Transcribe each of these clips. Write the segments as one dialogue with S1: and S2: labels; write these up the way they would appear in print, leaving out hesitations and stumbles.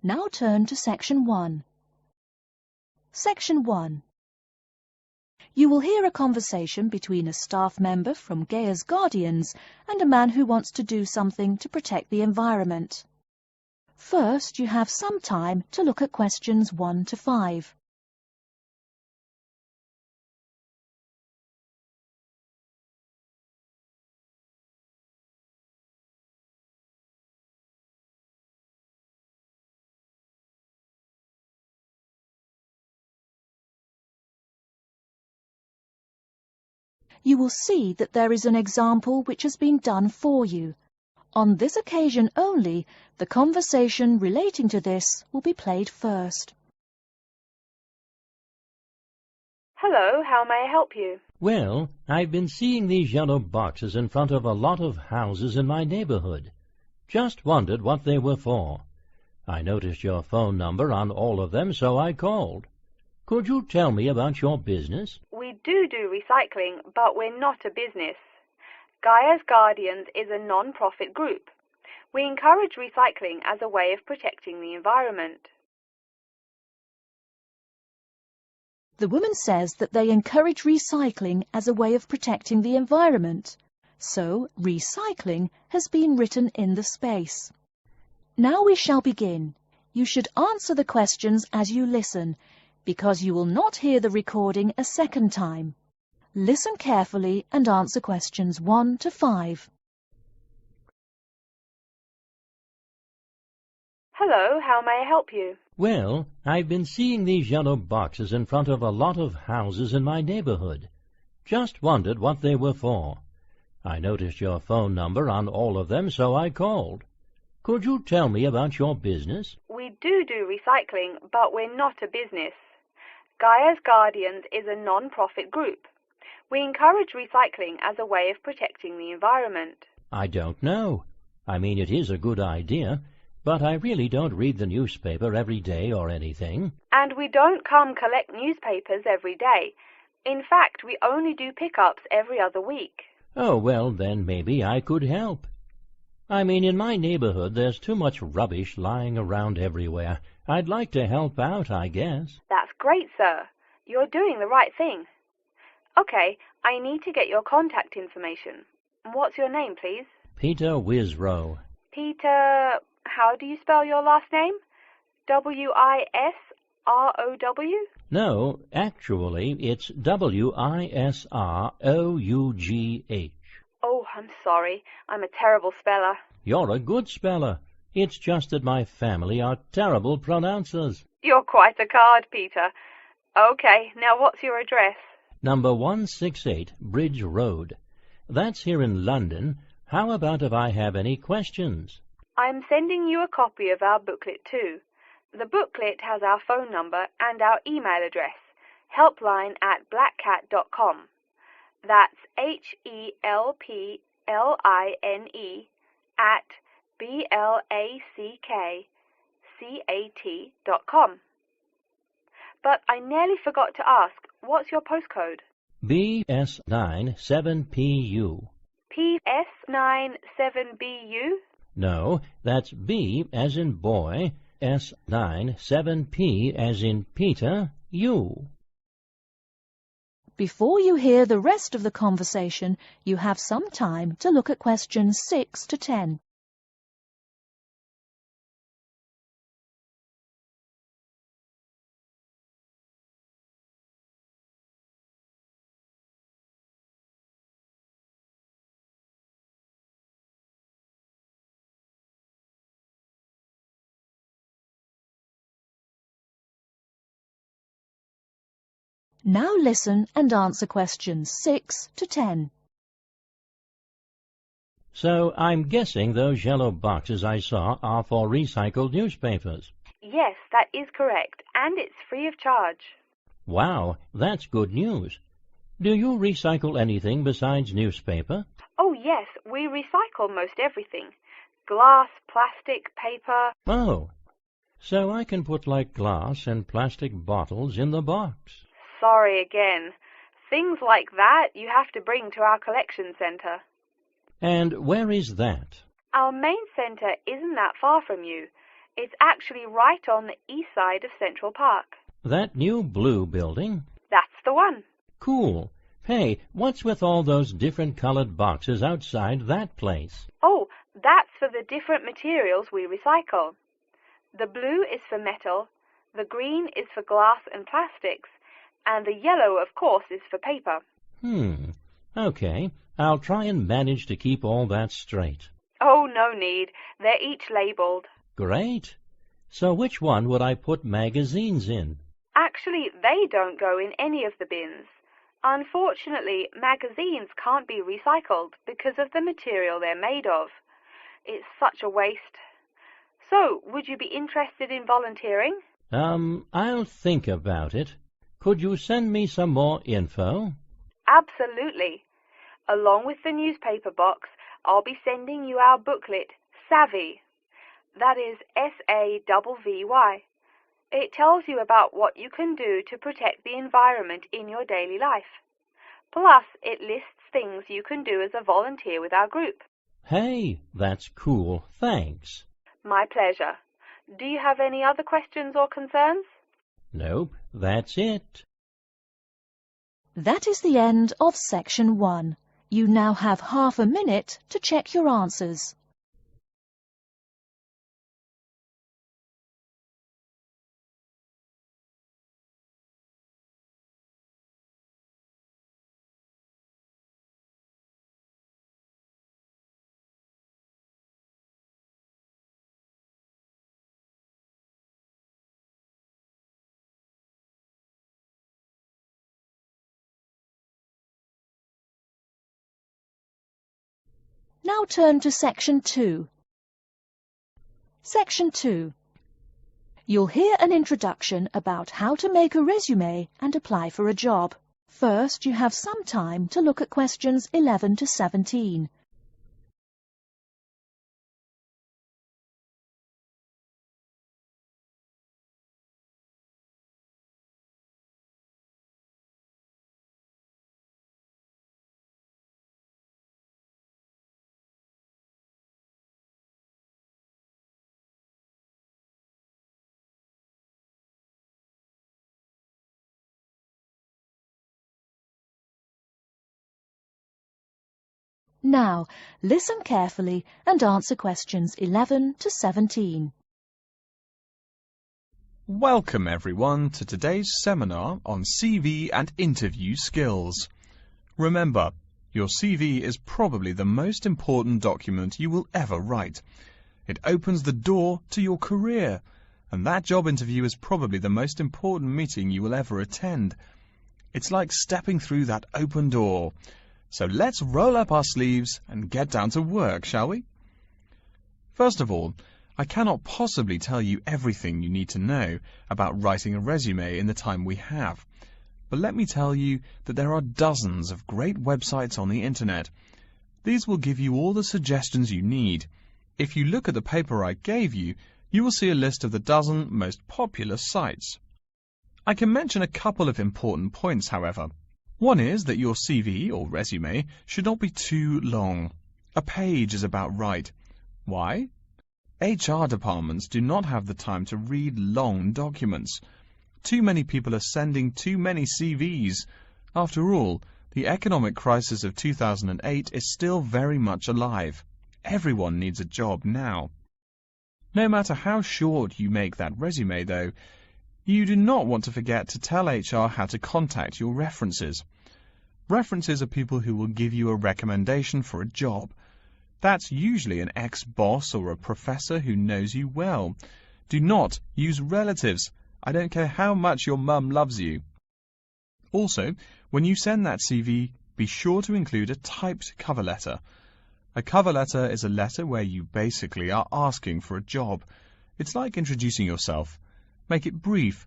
S1: Now turn to Section 1. Section 1. You will hear a conversation between a staff member from Gaia's Guardians and a man who wants to do something to protect the environment. First, you have some time to look at questions 1 to 5. You will see that there is an example which has been done for you. On this occasion only, the conversation relating to this will be played first.
S2: Hello, how may I help you?
S3: Well, I've been seeing these yellow boxes in front of a lot of houses in my neighborhood. Just wondered what they were for. I noticed your phone number on all of them, so I called. Could you tell me about your business?
S2: We do recycling, but we're not a business. Gaia's Guardians is a non-profit group. We encourage recycling as a way of protecting the environment.
S1: The woman says that they encourage recycling as a way of protecting the environment. So, recycling has been written in the space. Now we shall begin. You should answer the questions as you listen, because you will not hear the recording a second time. Listen carefully and answer questions 1 to 5.
S2: Hello, how may I help you?
S3: Well, I've been seeing these yellow boxes in front of a lot of houses in my neighborhood. Just wondered what they were for. I noticed your phone number on all of them, so I called. Could you tell me about your business?
S2: We do recycling, but we're not a business. Gaia's Guardians is a non-profit group. We encourage recycling as a way of protecting the environment.
S3: I don't know. I mean, it is a good idea, but I really don't read the newspaper every day or anything.
S2: And we don't come collect newspapers every day. In fact, we only do pickups every other week.
S3: Oh, well, then maybe I could help. I mean, in my neighborhood there's too much rubbish lying around everywhere. I'd like to help out, I guess.
S2: That's great, sir. You're doing the right thing. Okay, I need to get your contact information. What's your name, please?
S3: Peter Wisrow.
S2: Peter, how do you spell your last name? W-I-S-R-O-W?
S3: No, actually, it's W-I-S-R-O-U-G-H.
S2: Oh, I'm sorry. I'm a terrible speller.
S3: You're a good speller. It's just that my family are terrible pronouncers.
S2: You're quite a card, Peter. Okay, now what's your address?
S3: Number 168 Bridge Road. That's here in London. How about if I have any questions?
S2: I'm sending you a copy of our booklet too. The booklet has our phone number and our email address, helpline@blackcat.com. That's HELPLINE @BLACKCAT.com. But I nearly forgot to ask, what's your postcode?
S3: BS97PU.
S2: PS97BU?
S3: No, that's B as in boy, S97P as in Peter, U.
S1: Before you hear the rest of the conversation, you have some time to look at questions 6 to 10. Now listen and answer questions 6 to 10.
S3: So I'm guessing those yellow boxes I saw are for recycled newspapers.
S2: Yes, that is correct, and it's free of charge.
S3: Wow, that's good news. Do you recycle anything besides newspaper?
S2: Oh yes, we recycle most everything. Glass, plastic, paper.
S3: Oh, so I can put like glass and plastic bottles in the box.
S2: Sorry again. Things like that you have to bring to our collection centre.
S3: And where is that?
S2: Our main centre isn't that far from you. It's actually right on the east side of Central Park.
S3: That new blue building?
S2: That's the one.
S3: Cool. Hey, what's with all those different colored boxes outside that place?
S2: Oh, that's for the different materials we recycle. The blue is for metal, the green is for glass and plastics, and the yellow, of course, is for paper.
S3: Okay. I'll try and manage to keep all that straight.
S2: Oh, no need. They're each labeled.
S3: Great. So which one would I put magazines in?
S2: Actually, they don't go in any of the bins. Unfortunately, magazines can't be recycled because of the material they're made of. It's such a waste. So, would you be interested in volunteering?
S3: I'll think about it. Could you send me some more info?
S2: Absolutely. Along with the newspaper box, I'll be sending you our booklet, Savvy. That is SAVVY. It tells you about what you can do to protect the environment in your daily life. Plus, it lists things you can do as a volunteer with our group.
S3: Hey, that's cool. Thanks.
S2: My pleasure. Do you have any other questions or concerns?
S3: Nope, that's it.
S1: That is the end of section 1. You now have half a minute to check your answers. Now turn to section 2. Section 2. You'll hear an introduction about how to make a resume and apply for a job. First, you have some time to look at questions 11 to 17. Now, listen carefully and answer questions 11 to 17.
S4: Welcome everyone to today's seminar on CV and interview skills. Remember, your CV is probably the most important document you will ever write. It opens the door to your career, and that job interview is probably the most important meeting you will ever attend. It's like stepping through that open door. So let's roll up our sleeves and get down to work, shall we? First of all, I cannot possibly tell you everything you need to know about writing a resume in the time we have. But let me tell you that there are dozens of great websites on the internet. These will give you all the suggestions you need. If you look at the paper I gave you, you will see a list of the dozen most popular sites. I can mention a couple of important points, however. One is that your CV or resume should not be too long. A page is about right. Why? HR departments do not have the time to read long documents. Too many people are sending too many CVs. After all, the economic crisis of 2008 is still very much alive. Everyone needs a job now. No matter how short you make that resume, though, you do not want to forget to tell HR how to contact your references. References are people who will give you a recommendation for a job. That's usually an ex-boss or a professor who knows you well. Do not use relatives. I don't care how much your mum loves you. Also, when you send that CV, be sure to include a typed cover letter. A cover letter is a letter where you basically are asking for a job. It's like introducing yourself. Make it brief.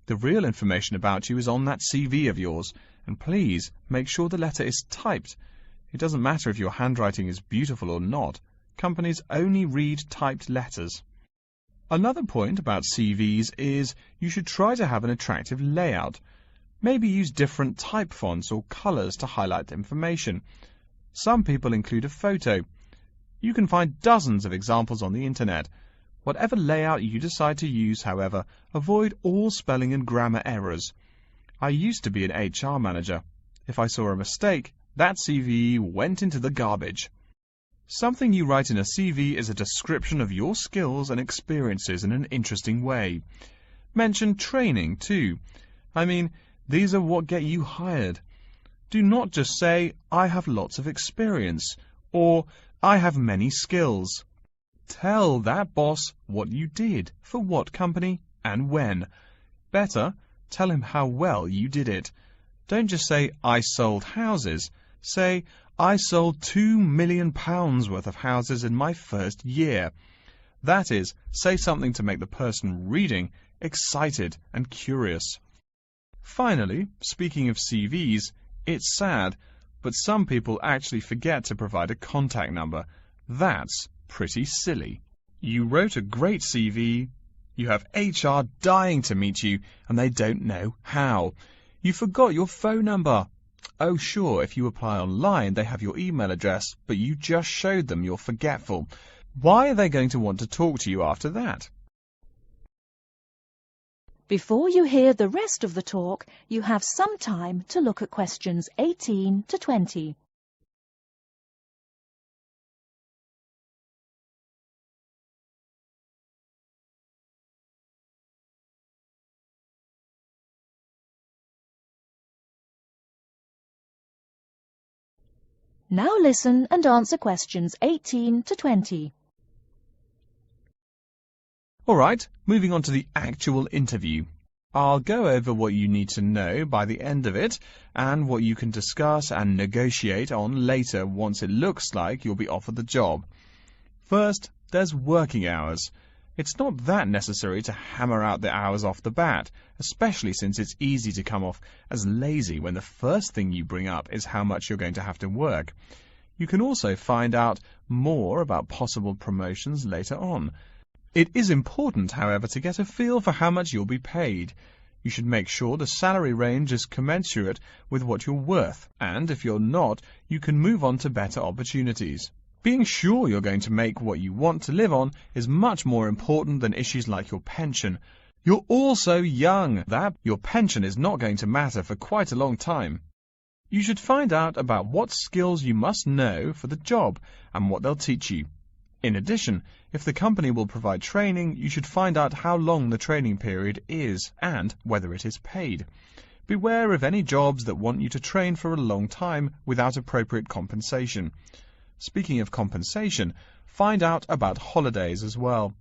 S4: The real information about you is on that CV of yours, and please make sure the letter is typed. It doesn't matter if your handwriting is beautiful or not. Companies only read typed letters. Another point about CVs is you should try to have an attractive layout. Maybe use different type fonts or colors to highlight information. Some people include a photo. You can find dozens of examples on the internet. Whatever layout you decide to use, however, avoid all spelling and grammar errors. I used to be an HR manager. If I saw a mistake, that CV went into the garbage. Something you write in a CV is a description of your skills and experiences in an interesting way. Mention training too. I mean, these are what get you hired. Do not just say, I have lots of experience, or I have many skills. Tell that boss what you did, for what company, and when. Better, tell him how well you did it. Don't just say, I sold houses. Say, I sold £2 million worth of houses in my first year. That is, say something to make the person reading excited and curious. Finally, speaking of CVs, it's sad, but some people actually forget to provide a contact number. That's pretty silly. You wrote a great CV, you have HR dying to meet you, and they don't know how. You forgot your phone number. Oh sure, if you apply online, they have your email address, but you just showed them you're forgetful. Why are they going to want to talk to you after that?
S1: Before you hear the rest of the talk, you have some time to look at questions 18 to 20. Now listen and answer questions 18 to 20.
S4: All right, moving on to the actual interview. I'll go over what you need to know by the end of it and what you can discuss and negotiate on later once it looks like you'll be offered the job. First, there's working hours. It's not that necessary to hammer out the hours off the bat, especially since it's easy to come off as lazy when the first thing you bring up is how much you're going to have to work. You can also find out more about possible promotions later on. It is important, however, to get a feel for how much you'll be paid. You should make sure the salary range is commensurate with what you're worth, and if you're not, you can move on to better opportunities. Being sure you're going to make what you want to live on is much more important than issues like your pension. You're all so young that your pension is not going to matter for quite a long time. You should find out about what skills you must know for the job and what they'll teach you. In addition, if the company will provide training, you should find out how long the training period is and whether it is paid. Beware of any jobs that want you to train for a long time without appropriate compensation. Speaking of compensation, find out about holidays as well.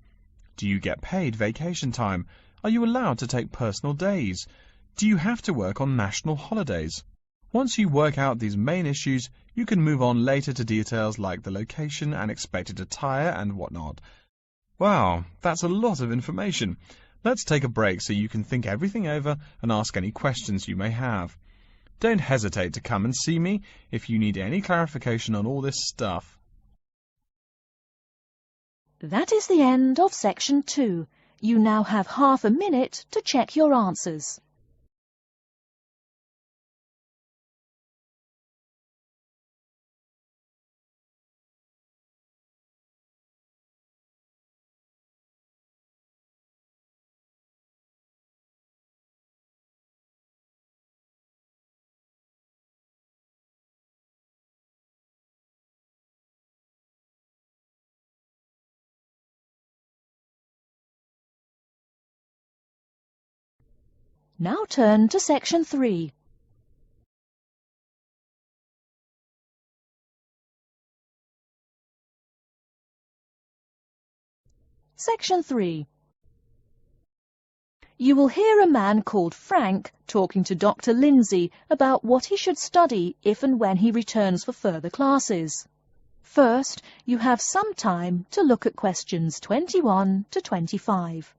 S4: Do you get paid vacation time? Are you allowed to take personal days? Do you have to work on national holidays? Once you work out these main issues, you can move on later to details like the location and expected attire and whatnot. Wow, that's a lot of information. Let's take a break so you can think everything over and ask any questions you may have. Don't hesitate to come and see me if you need any clarification on all this stuff.
S1: That is the end of section 2. You now have half a minute to check your answers. Now turn to section 3. Section 3. You will hear a man called Frank talking to Dr. Lindsay about what he should study if and when he returns for further classes. First, you have some time to look at questions 21 to 25.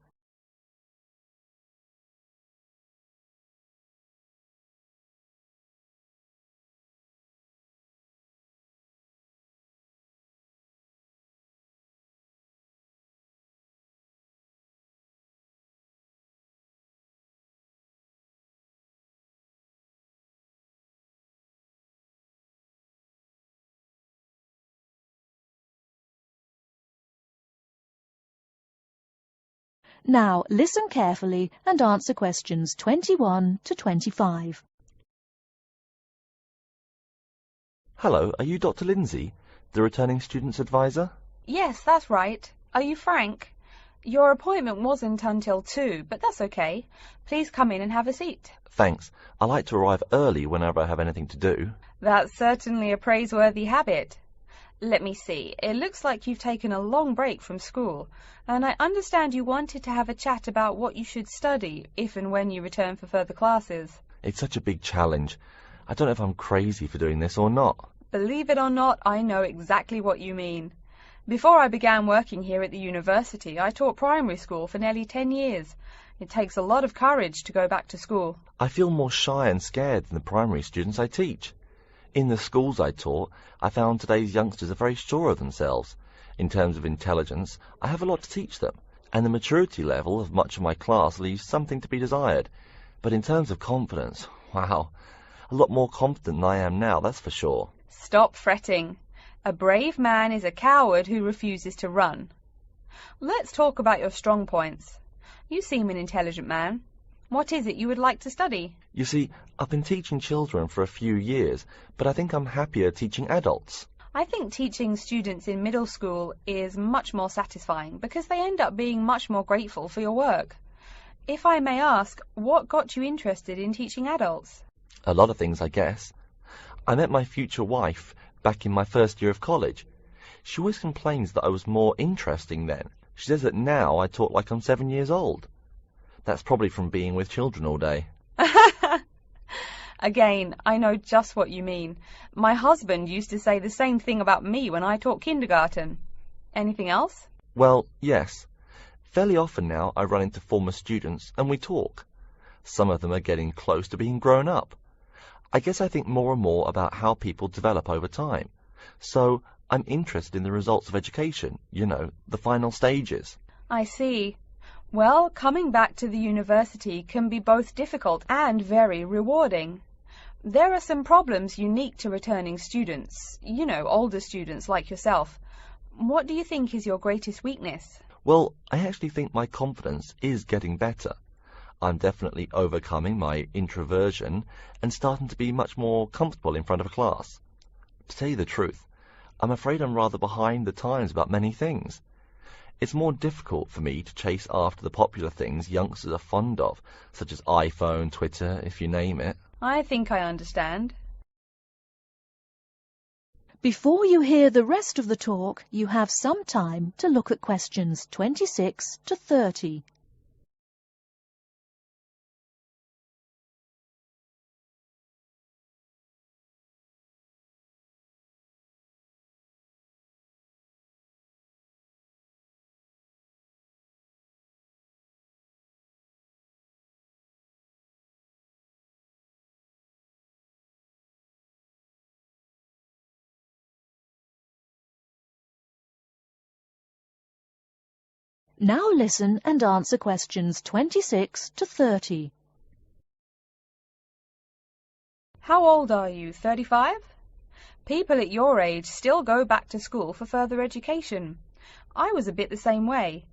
S1: Now listen carefully and answer questions 21 to 25.
S5: Hello, are you Dr. Lindsay, the returning students advisor?
S2: Yes, that's right. Are you Frank? Your appointment wasn't until 2, but that's okay. Please come in and have a seat.
S5: Thanks. I like to arrive early whenever I have anything to do.
S2: That's certainly a praiseworthy habit. Let me see. It looks like you've taken a long break from school, and I understand you wanted to have a chat about what you should study if and when you return for further classes.
S5: It's such a big challenge. I don't know if I'm crazy for doing this or not.
S2: Believe it or not, I know exactly what you mean. Before I began working here at the university, I taught primary school for nearly 10 years. It takes a lot of courage to go back to school.
S5: I feel more shy and scared than the primary students I teach. In the schools I taught, I found today's youngsters are very sure of themselves. In terms of intelligence, I have a lot to teach them, and the maturity level of much of my class leaves something to be desired. But in terms of confidence, wow, a lot more confident than I am now, that's for sure.
S2: Stop fretting. A brave man is a coward who refuses to run. Let's talk about your strong points. You seem an intelligent man. What is it you would like to study?
S5: You see, I've been teaching children for a few years, but I think I'm happier teaching adults.
S2: I think teaching students in middle school is much more satisfying because they end up being much more grateful for your work. If I may ask, what got you interested in teaching adults?
S5: A lot of things, I guess. I met my future wife back in my first year of college. She always complains that I was more interesting then. She says that now I talk like I'm 7 years old. That's probably from being with children all day.
S2: Again, I know just what you mean. My husband used to say the same thing about me when I taught kindergarten. Anything else?
S5: Well, yes. Fairly often now I run into former students and we talk. Some of them are getting close to being grown up. I guess I think more and more about how people develop over time. So I'm interested in the results of education, you know, the final stages.
S2: I see. Well, coming back to the university can be both difficult and very rewarding. There are some problems unique to returning students, you know, older students like yourself. What do you think is your greatest weakness?
S5: Well, I actually think my confidence is getting better. I'm definitely overcoming my introversion and starting to be much more comfortable in front of a class. To tell you the truth, I'm afraid I'm rather behind the times about many things. It's more difficult for me to chase after the popular things youngsters are fond of, such as iPhone, Twitter, if you name it.
S2: I think I understand.
S1: Before you hear the rest of the talk, you have some time to look at questions 26 to 30. Now listen and answer questions 26 to 30.
S2: How old are you, 35? People at your age still go back to school for further education. I was a bit the same way.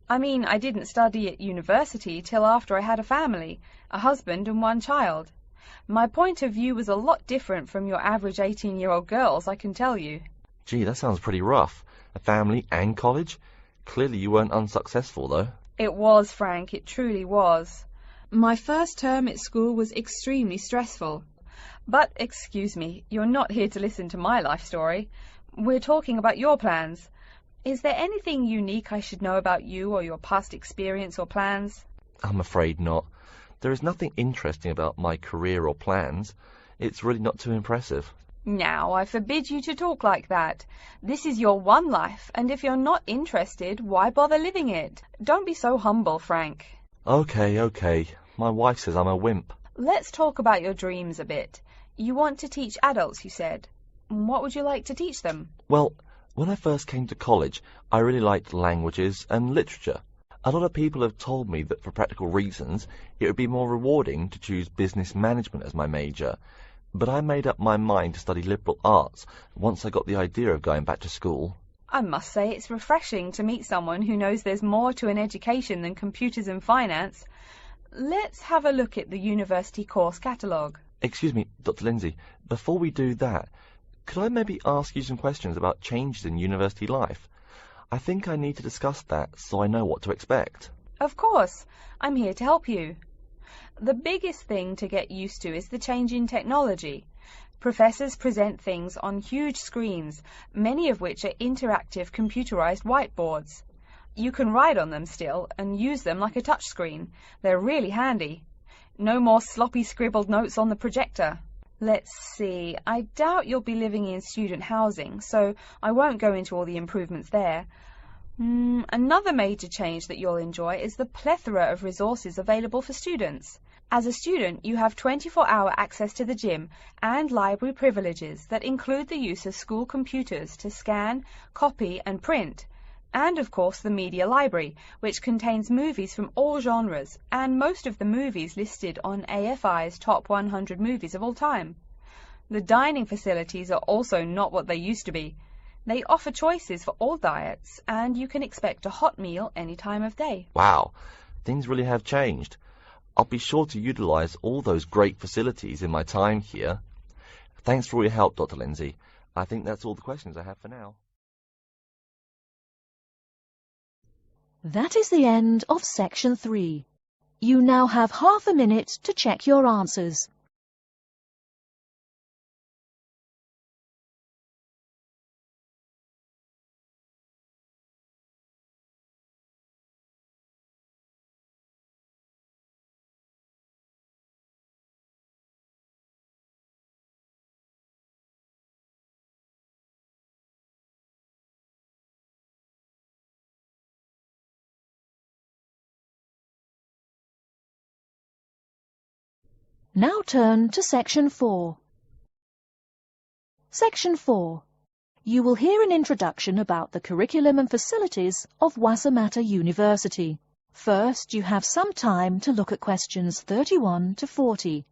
S2: I mean, I didn't study at university till after I had a family, a husband and one child. My point of view was a lot different from your average 18-year-old girls, I can tell you.
S5: Gee, that sounds pretty rough. A family and college? Clearly you weren't unsuccessful, though.
S2: It was, Frank, it truly was. My first term at school was extremely stressful. But, excuse me, you're not here to listen to my life story. We're talking about your plans. Is there anything unique I should know about you or your past experience or plans?
S5: I'm afraid not. There is nothing interesting about my career or plans. It's really not too impressive.
S2: Now, I forbid you to talk like that. This is your one life, and if you're not interested, why bother living it? Don't be so humble, Frank.
S5: Okay. My wife says I'm a wimp.
S2: Let's talk about your dreams a bit. You want to teach adults, you said. What would you like to teach them?
S5: Well, when I first came to college, I really liked languages and literature. A lot of people have told me that for practical reasons, it would be more rewarding to choose business management as my major. But I made up my mind to study liberal arts once I got the idea of going back to school.
S2: I must say it's refreshing to meet someone who knows there's more to an education than computers and finance. Let's have a look at the university course catalogue.
S5: Excuse me, Dr. Lindsay, before we do that, could I maybe ask you some questions about changes in university life? I think I need to discuss that so I know what to expect.
S2: Of course, I'm here to help you. The biggest thing to get used to is the change in technology. Professors present things on huge screens, many of which are interactive computerized whiteboards. You can write on them still and use them like a touchscreen. They're really handy. No more sloppy scribbled notes on the projector. Let's see, I doubt you'll be living in student housing, so I won't go into all the improvements there. Another major change that you'll enjoy is the plethora of resources available for students. As a student, you have 24-hour access to the gym and library privileges that include the use of school computers to scan, copy and print, and of course the media library, which contains movies from all genres and most of the movies listed on AFI's top 100 movies of all time. The dining facilities are also not what they used to be. They offer choices for all diets, and you can expect a hot meal any time of day.
S5: Wow, things really have changed. I'll be sure to utilize all those great facilities in my time here. Thanks for all your help, Dr. Lindsay. I think that's all the questions I have for now.
S1: That is the end of section 3. You now have half a minute to check your answers. Now turn to section 4. Section 4. You will hear an introduction about the curriculum and facilities of Wassamata University. First, you have some time to look at questions 31 to 40.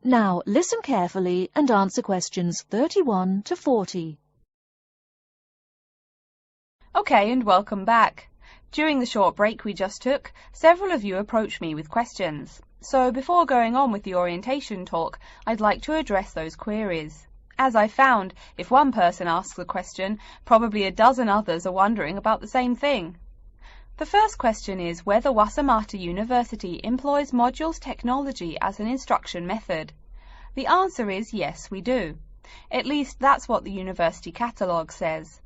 S1: Now listen carefully and answer questions 31 to 40.
S2: Okay, and welcome back. During the short break we just took, several of you approached me with questions. So before going on with the orientation talk, I'd like to address those queries. As I found, if one person asks a question, probably a dozen others are wondering about the same thing. The first question is whether Wassamata University employs modules technology as an instruction method. The answer is yes, we do. At least that's what the university catalogue says.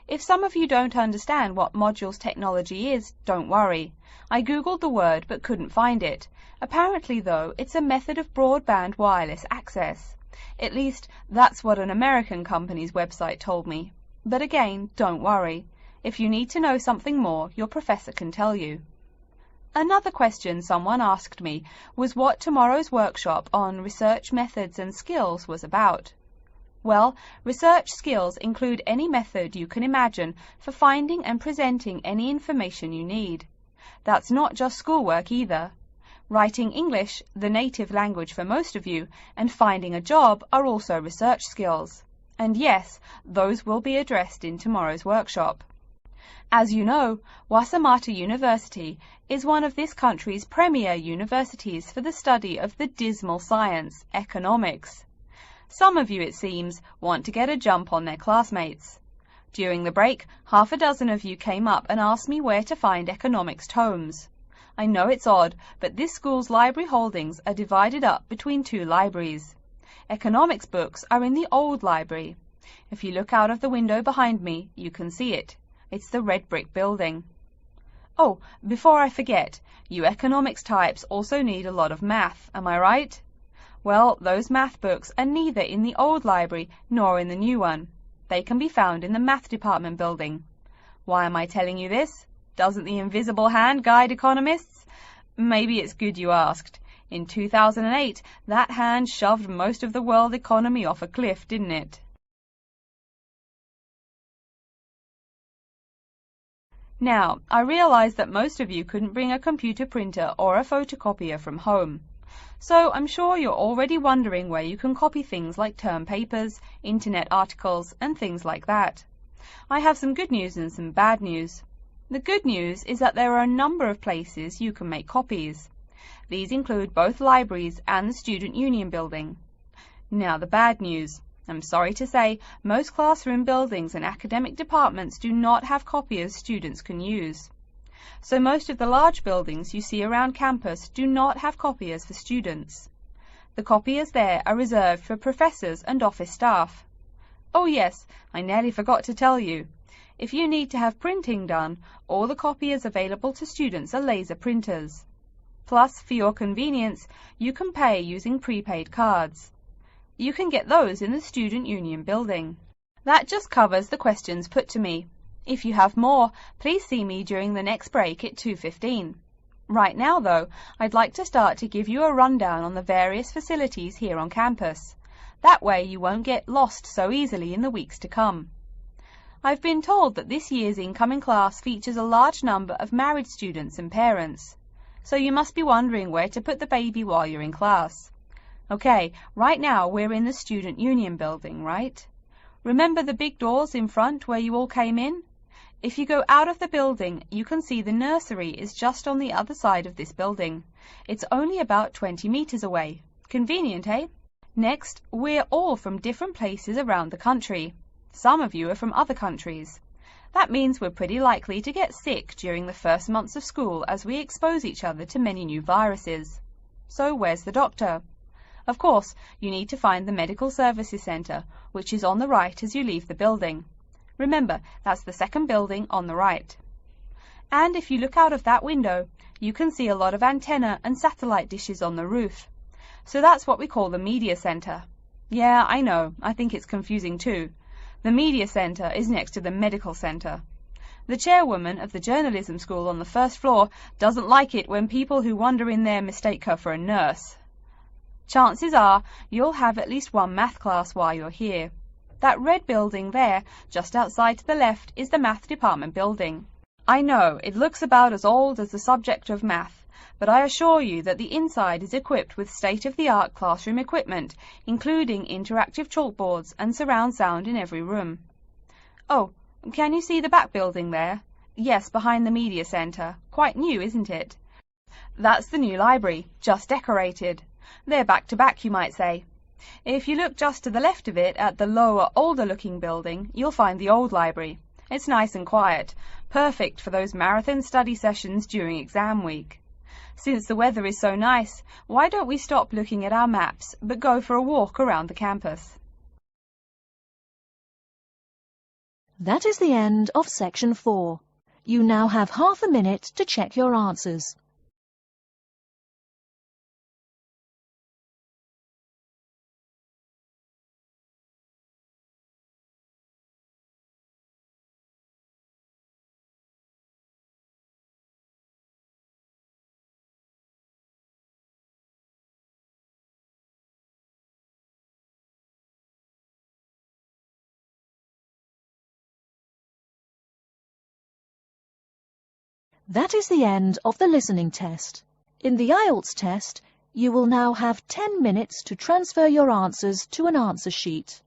S2: If some of you don't understand what modules technology is, don't worry. I googled the word but couldn't find it. Apparently, though, it's a method of broadband wireless access. At least that's what an American company's website told me. But again, don't worry. If you need to know something more, your professor can tell you. Another question someone asked me was what tomorrow's workshop on research methods and skills was about. Well, research skills include any method you can imagine for finding and presenting any information you need. That's not just schoolwork either. Writing English, the native language for most of you, and finding a job are also research skills. And yes, those will be addressed in tomorrow's workshop. As you know, Wassamata University is one of this country's premier universities for the study of the dismal science, economics. Some of you, it seems, want to get a jump on their classmates. During the break, half a dozen of you came up and asked me where to find economics tomes. I know it's odd, but this school's library holdings are divided up between two libraries. Economics books are in the old library. If you look out of the window behind me, you can see it. It's the red brick building.
S6: Oh, before I forget, you economics types also need a lot of math, am I right? Well, those math books are neither in the old library nor in the new one. They can be found in the math department building. Why am I telling you this? Doesn't the invisible hand guide economists? Maybe it's good you asked. In 2008, that hand shoved most of the world economy off a cliff, didn't it? Now, I realize that most of you couldn't bring a computer printer or a photocopier from home. So I'm sure you're already wondering where you can copy things like term papers, internet articles, and things like that. I have some good news and some bad news. The good news is that there are a number of places you can make copies. These include both libraries and the Student Union building. Now the bad news. I'm sorry to say, most classroom buildings and academic departments do not have copiers students can use. So most of the large buildings you see around campus do not have copiers for students. The copiers there are reserved for professors and office staff. Oh yes, I nearly forgot to tell you. If you need to have printing done, all the copiers available to students are laser printers. Plus, for your convenience, you can pay using prepaid cards. You can get those in the Student Union building. That just covers the questions put to me. If you have more, please see me during the next break at 2:15. Right now, though, I'd like to start to give you a rundown on the various facilities here on campus. That way you won't get lost so easily in the weeks to come. I've been told that this year's incoming class features a large number of married students and parents. So you must be wondering where to put the baby while you're in class. Okay, right now we're in the Student Union building, right? Remember the big doors in front where you all came in? If you go out of the building, you can see the nursery is just on the other side of this building. It's only about 20 meters away. Convenient, eh? Next, we're all from different places around the country. Some of you are from other countries. That means we're pretty likely to get sick during the first months of school as we expose each other to many new viruses. So where's the doctor? Of course, you need to find the Medical Services Centre, which is on the right as you leave the building. Remember, that's the second building on the right. And if you look out of that window, you can see a lot of antenna and satellite dishes on the roof. So that's what we call the Media Centre. Yeah, I know, I think it's confusing too. The Media Centre is next to the Medical Centre. The chairwoman of the journalism school on the first floor doesn't like it when people who wander in there mistake her for a nurse. Chances are you'll have at least one math class while you're here. That red building there, just outside to the left, is the math department building. I know, it looks about as old as the subject of math, but I assure you that the inside is equipped with state-of-the-art classroom equipment, including interactive chalkboards and surround sound in every room. Oh, can you see the back building there? Yes, behind the Media Centre. Quite new, isn't it? That's the new library, just decorated. They're back to back, you might say. If you look just to the left of it at the lower, older-looking building, you'll find the old library. It's nice and quiet, perfect for those marathon study sessions during exam week. Since the weather is so nice, why don't we stop looking at our maps, but go for a walk around the campus?
S1: That is the end of section 4. You now have half a minute to check your answers. That is the end of the listening test. In the IELTS test, you will now have 10 minutes to transfer your answers to an answer sheet.